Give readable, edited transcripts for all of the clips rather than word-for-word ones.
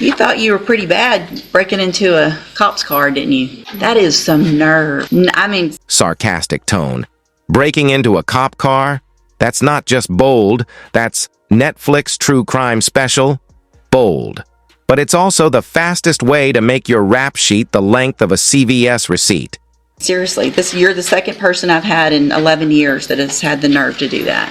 You thought you were pretty bad breaking into a cop's car, didn't you? That is some nerve. Sarcastic tone. Breaking into a cop car? That's not just bold, that's Netflix true crime special. Bold. But it's also the fastest way to make your rap sheet the length of a CVS receipt. Seriously, you're the second person I've had in 11 years that has had the nerve to do that.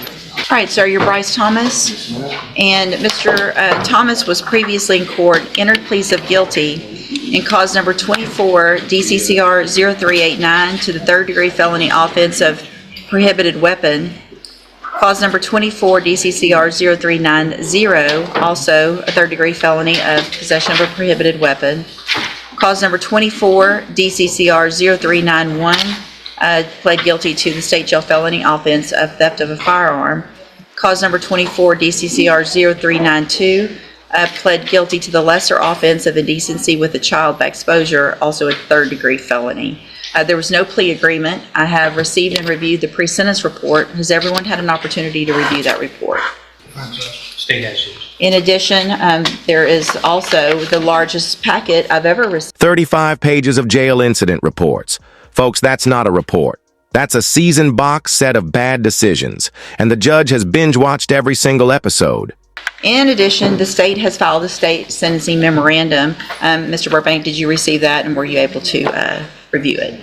All right, sir, you're Bryce Thomas. And Mr. Thomas was previously in court, entered pleas of guilty in cause number 24, DCCR 0389 to the third-degree felony offense of prohibited weapon. Cause number 24, DCCR 0390, also a third-degree felony of possession of a prohibited weapon. Cause number 24, DCCR 0391, pled guilty to the state jail felony offense of theft of a firearm. Cause number 24, DCCR 0392, pled guilty to the lesser offense of indecency with a child by exposure, also a third-degree felony. There was no plea agreement. I have received and reviewed the pre-sentence report. Has everyone had an opportunity to review that report? State has. In addition, there is also the largest packet I've ever received. 35 pages of jail incident reports. Folks, that's not a report. That's a seasoned box set of bad decisions, and the judge has binge-watched every single episode. In addition, the state has filed a state sentencing memorandum. Mr. Burbank, did you receive that, and were you able to review it?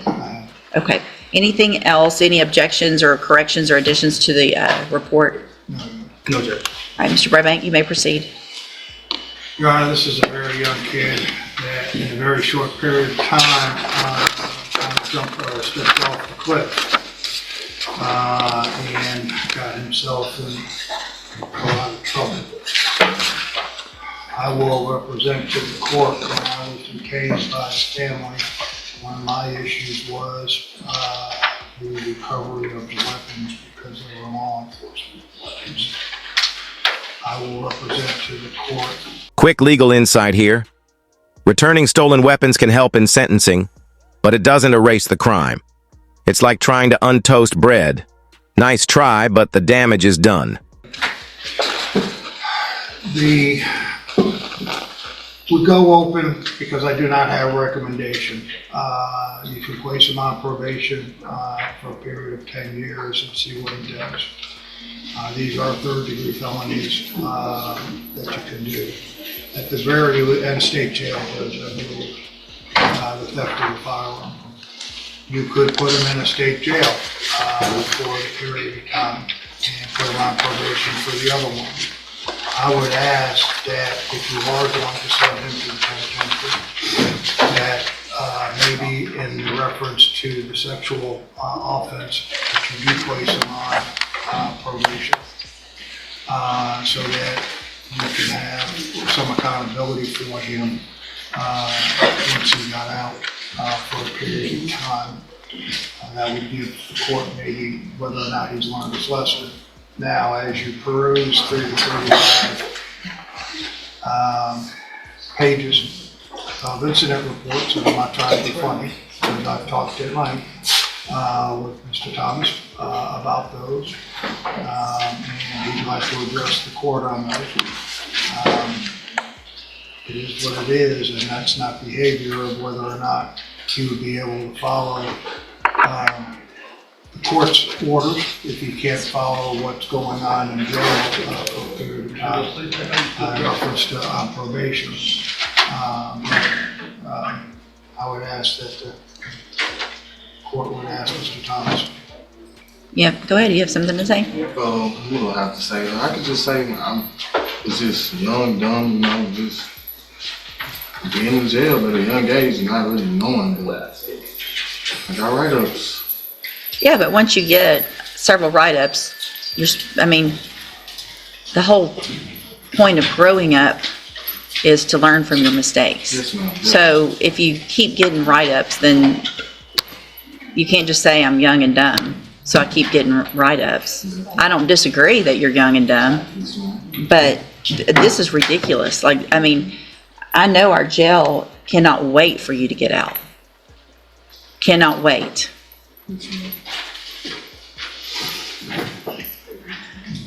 Okay. Anything else, any objections or corrections or additions to the report? No, Judge. All right, Mr. Burbank, you may proceed. Your Honor, this is a very young kid that in a very short period of time stepped off the cliff and got himself in a lot of trouble. I will represent to the court when I was engaged by his family. One of my issues was the recovery of the weapons because they were law enforcement weapons. I will represent to the court. Quick legal insight here. Returning stolen weapons can help in sentencing, but it doesn't erase the crime. It's like trying to untoast bread. Nice try, but the damage is done. We go open because I do not have a recommendation. You can place him on probation for a period of 10 years and see what he does. These are third-degree felonies that you can do. At the very end, state jail does, I believe, the theft of the firearm. You could put him in a state jail for a period of time and put him on probation for the other one. I would ask that if you are going to send him to the penitentiary, that maybe in reference to the sexual offense, that you do place him on probation, so that you can have some accountability for him once he got out for a period of time. That would give the court maybe whether or not he's learned his lesson. Now, as you peruse through the 35 pages of incident reports, and I'm not trying to be funny, because I've talked at length with Mr. Thomas about those, and he'd like to address the court on those. It is what it is, and that's not behavior of whether or not he would be able to follow the court's orders if he can't follow what's going on in jail for a period of time in reference to probation. I would ask that the court would ask Mr. Thomas. Yeah, go ahead. You have something to say? Well, you don't have to say that. I could just say it's just young, dumb, just being in jail at a young age and not really knowing that. I got write-ups. Yeah, but once you get several write-ups, the whole point of growing up is to learn from your mistakes. Yes, ma'am. Yes. So if you keep getting write-ups, then you can't just say I'm young and dumb, so I keep getting write-ups. I don't disagree that you're young and dumb, but this is ridiculous. I know our jail cannot wait for you to get out. Cannot wait.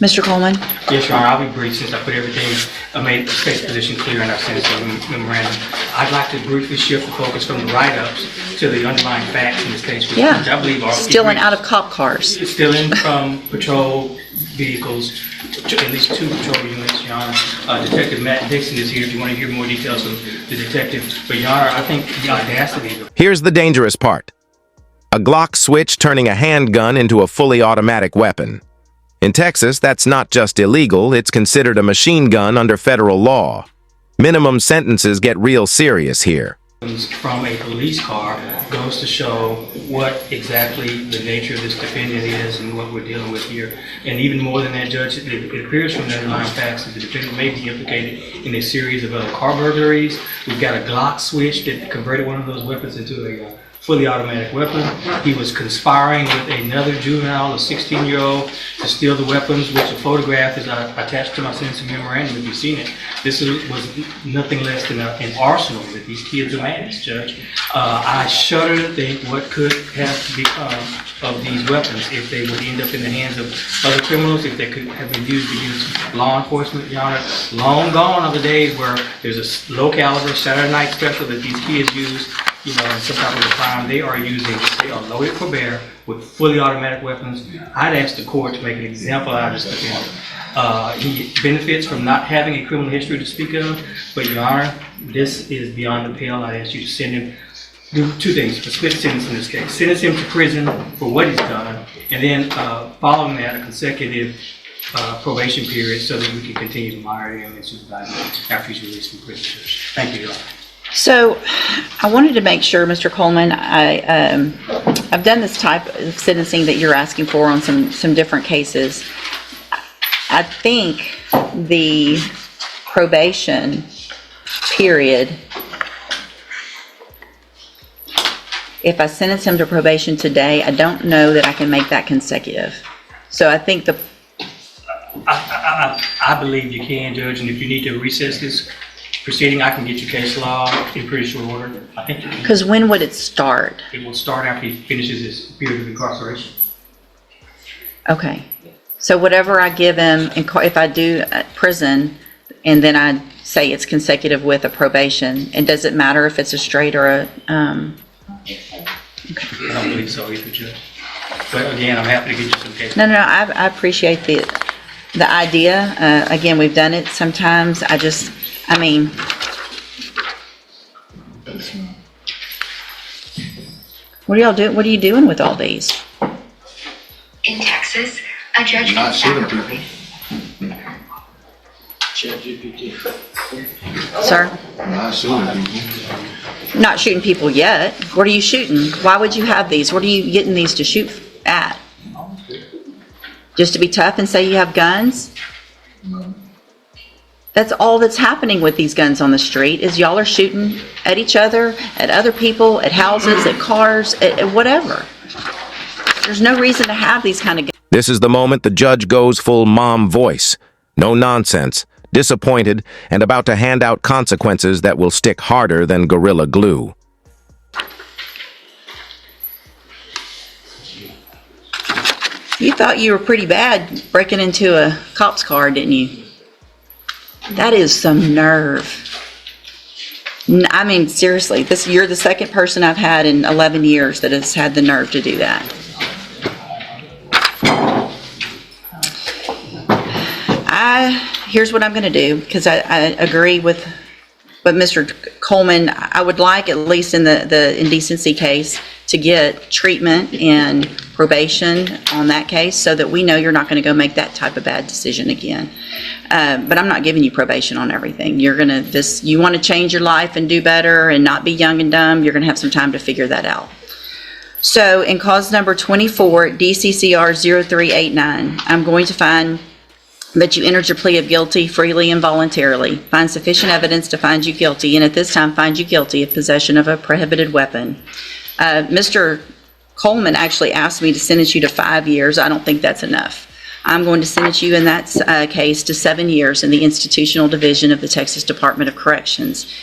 Mr. Coleman? Yes, Your Honor, I'll be brief since I put everything, I made the state's position clear in our sentencing memorandum. I'd like to briefly shift the focus from the write-ups to the underlying facts in this case, which Yeah. I believe are. Still in out of cop cars. It's still in patrol vehicles, at least 2 patrol units, Your Honor. Detective Matt Dixon is here if you want to hear more details of the detective. But Your Honor, I think the audacity. Here's the dangerous part. A Glock switch turning a handgun into a fully automatic weapon. In Texas, that's not just illegal, it's considered a machine gun under federal law. Minimum sentences get real serious here. From a police car goes to show what exactly the nature of this defendant is and what we're dealing with here. And even more than that, Judge, it appears from the underlying facts that the defendant may be implicated in a series of other car burglaries. We've got a Glock switch that converted one of those weapons into a fully automatic weapon. He was conspiring with another juvenile, a 16-year-old, to steal the weapons, which a photograph is attached to my sentencing memorandum if you've seen it. This was nothing less than an arsenal that these kids amassed, Judge. I shudder to think what could have become of these weapons if they would end up in the hands of other criminals, if they could have been used against law enforcement, Your Honor. Long gone are the days where there's a low caliber Saturday night special that these kids use, you know, in some type of a crime. They are loaded for bear with fully automatic weapons. I'd ask the court to make an example out of this defendant. He benefits from not having a criminal history to speak of, but Your Honor, this is beyond the pale. I ask you to send him, do 2 things, a split sentence in this case. Sentence him to prison for what he's done, and then following that, a consecutive probation period so that we can continue to monitor him and supervise him after he's released from prison. Thank you, Your Honor. So I wanted to make sure, Mr. Coleman, I've done this type of sentencing that you're asking for on some different cases. I think the probation period, if I sentence him to probation today, I don't know that I can make that consecutive. So I think I believe you can, Judge, and if you need to recess this proceeding, I can get your case law in pretty short order. I think you can. because when would it start? It will start after he finishes his period of incarceration. Okay. So whatever I give him, if I do prison, and then I say it's consecutive with a probation, and does it matter if it's a straight or a, I don't believe so either, Judge. But again, I'm happy to get you some case. No, I appreciate the idea. Again, we've done it sometimes. I mean, what are y'all doing? What are you doing with all these? In Texas, a judge Not can shooting sacrifice. people. Sir? Not shooting people. Not shooting people yet. What are you shooting? Why would you have these? What are you getting these to shoot at? Just to be tough and say you have guns? No. That's all that's happening with these guns on the street is y'all are shooting at each other, at other people, at houses, at cars, at whatever. There's no reason to have these kind of guns. This is the moment the judge goes full mom voice. No nonsense, disappointed, and about to hand out consequences that will stick harder than Gorilla Glue. You thought you were pretty bad breaking into a cop's car, didn't you? That is some nerve. I mean, seriously, you're the second person I've had in 11 years that has had the nerve to do that. Here's what I'm going to do, because I agree with Mr. Coleman. I would like, at least in the indecency case, to get treatment and probation on that case so that we know you're not going to go make that type of bad decision again. But I'm not giving you probation on everything. You're going to you want to change your life and do better and not be young and dumb, you're going to have some time to figure that out. So in cause number 24, DCCR 0389, I'm going to find that you entered your plea of guilty freely and voluntarily, find sufficient evidence to find you guilty, and at this time find you guilty of possession of a prohibited weapon. Mr. Coleman actually asked me to sentence you to 5 years. I don't think that's enough. I'm going to sentence you in that case to 7 years in the institutional division of the Texas Department of Corrections.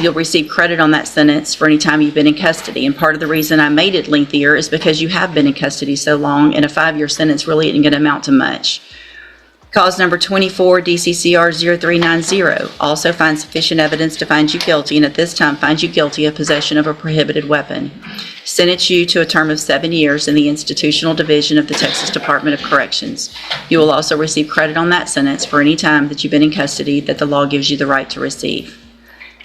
You'll receive credit on that sentence for any time you've been in custody, and part of the reason I made it lengthier is because you have been in custody so long, and a 5-year sentence really isn't going to amount to much. Cause number 24, DCCR 0390, also finds sufficient evidence to find you guilty, and at this time finds you guilty of possession of a prohibited weapon. Sentence you to a term of 7 years in the Institutional Division of the Texas Department of Corrections. You will also receive credit on that sentence for any time that you've been in custody that the law gives you the right to receive.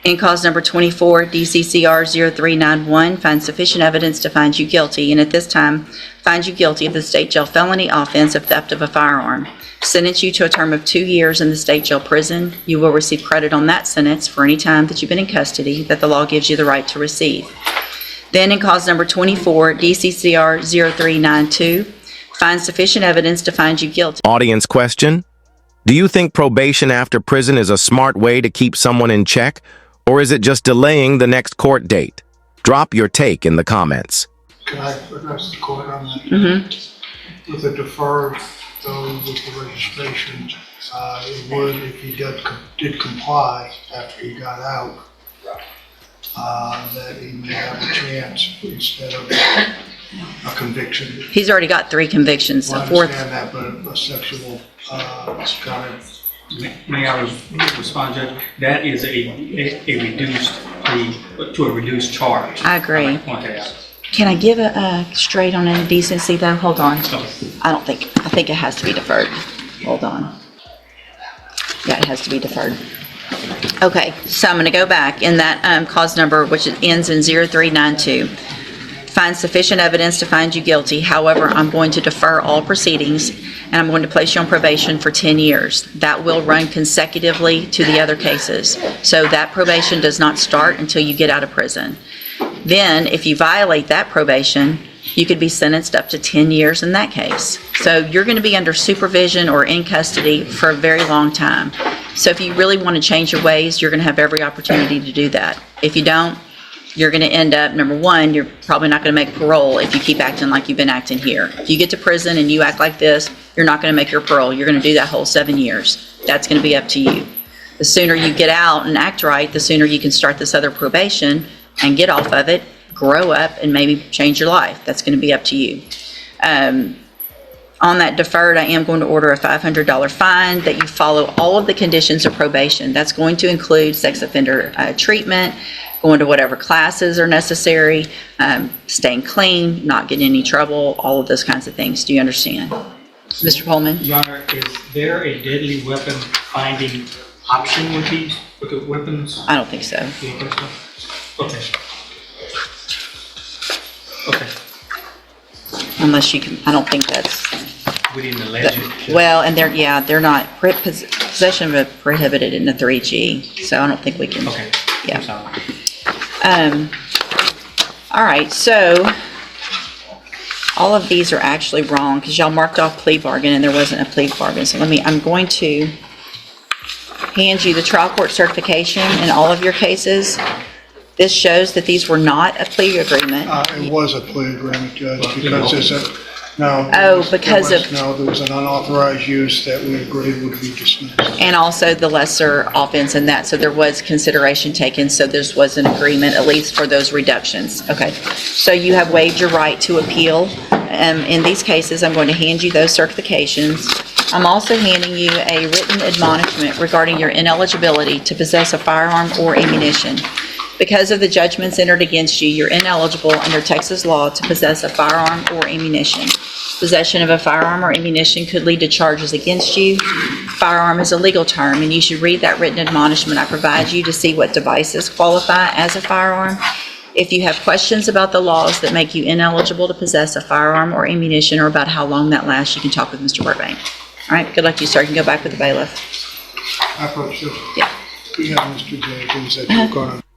In cause number 24, DCCR 0391, finds sufficient evidence to find you guilty, and at this time finds you guilty of the state jail felony offense of theft of a firearm. Sentence you to a term of 2 years in the state jail prison. You will receive credit on that sentence for any time that you've been in custody that the law gives you the right to receive. Then in cause number 24, DCCR 0392, finds sufficient evidence to find you guilty. Audience question: do you think probation after prison is a smart way to keep someone in check, or is it just delaying the next court date? Drop your take in the comments. Can I address the court on that? Mm-hmm. With the deferred, though, with the registration, it would, if he did comply after he got out, that he may have a chance instead of a conviction. He's already got 3 convictions. Well, A I fourth. understand that, but a sexual kind of. May I respond, Judge? That is a reduced plea to a reduced charge. I agree. I'd like to point that out. Can I give a straight on indecency though? Hold on. Okay. I think it has to be deferred. Hold on. Yeah, it has to be deferred. Okay, so I'm going to go back in that cause number, which ends in 0392. Find sufficient evidence to find you guilty. However, I'm going to defer all proceedings, and I'm going to place you on probation for 10 years. That will run consecutively to the other cases. So that probation does not start until you get out of prison. Then, if you violate that probation, you could be sentenced up to 10 years in that case. So you're going to be under supervision or in custody for a very long time. So if you really want to change your ways, you're going to have every opportunity to do that. If you don't, you're going to end up, number one, you're probably not going to make parole if you keep acting like you've been acting here. If you get to prison and you act like this, you're not going to make your parole. You're going to do that whole 7 years. That's going to be up to you. The sooner you get out and act right, the sooner you can start this other probation and get off of it, grow up, and maybe change your life. That's going to be up to you. On that deferred, I am going to order a $500 fine that you follow all of the conditions of probation. That's going to include sex offender treatment, going to whatever classes are necessary, staying clean, not getting in any trouble, all of those kinds of things. Do you understand? Mr. Coleman? Your Honor, is there a deadly weapon finding option with these, with the weapons? I don't think so. Do you think so? Okay. Okay. Unless you can, I don't think that's, We didn't allege it. well, and they're not, possession of a prohibited in the 3G, so I don't think we can. Okay. Yeah. I'm sorry. All right, so all of these are actually wrong because y'all marked off plea bargain and there wasn't a plea bargain. So I'm going to hand you the trial court certification in all of your cases. This shows that these were not a plea agreement. It was a plea agreement, Judge, because there's a, no. Oh, because of- No, there was an unauthorized use that we agreed would be dismissed. And also the lesser offense in that, so there was consideration taken, so this was an agreement, at least for those reductions. Okay, so you have waived your right to appeal. In these cases, I'm going to hand you those certifications. I'm also handing you a written admonishment regarding your ineligibility to possess a firearm or ammunition. Because of the judgments entered against you, you're ineligible under Texas law to possess a firearm or ammunition. Possession of a firearm or ammunition could lead to charges against you. Firearm is a legal term, and you should read that written admonishment I provide you to see what devices qualify as a firearm. If you have questions about the laws that make you ineligible to possess a firearm or ammunition or about how long that lasts, you can talk with Mr. Burbank. All right, good luck to you, sir. You can go back with the bailiff. I approached it. Yeah. We have Mr. Jenkins that you're going to